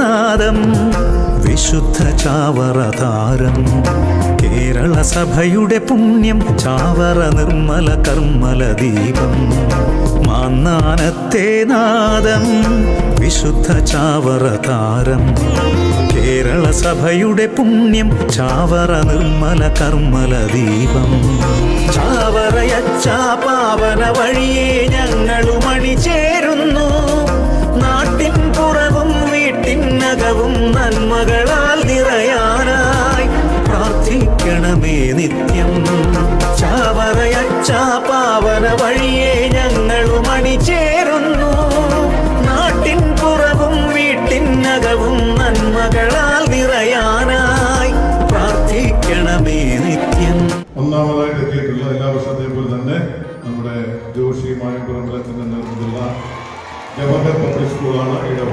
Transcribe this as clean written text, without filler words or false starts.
നാദം വിശുദ്ധ ചാവറതാരം കേരള സഭയുടെ പുണ്യം ചാവറ നിർമ്മല കർമ്മല ദീപം. മാന്നാനത്തെ നാദം വിശുദ്ധ ചാവറതാരം കേരള സഭയുടെ പുണ്യം ചാവറ നിർമ്മല കർമ്മല ദീപം. ചാവറയച്ച പാവന വഴിയെ ഞങ്ങളും അണിചേരുന്നു. നാട്ടിൻ പുറവും വീട്ടിനകവും നന്മകളാൽ നിറയാനായി പ്രാർത്ഥിക്കണമേ നിത്യം. ചാവറയച്ച പാവന വഴിയെ ഞങ്ങളും അണിചേരുന്നു. നാട്ടിൻ പുറവും വീട്ടിനകവും നന്മകളാൽ നിറയാനായി പ്രാർത്ഥിക്കണമേ നിത്യം. ഒന്നാമതായിട്ട് എത്തിയിട്ടുള്ള എല്ലാ വർഷത്തെയും പോലെ തന്നെ നമ്മുടെ ജോഷി മായമ്പുറമ്പലത്തിന്റെ നേതൃത്വത്തിലുള്ള ജവഹർ പബ്ലിക് സ്കൂളാണ് ഇടവ.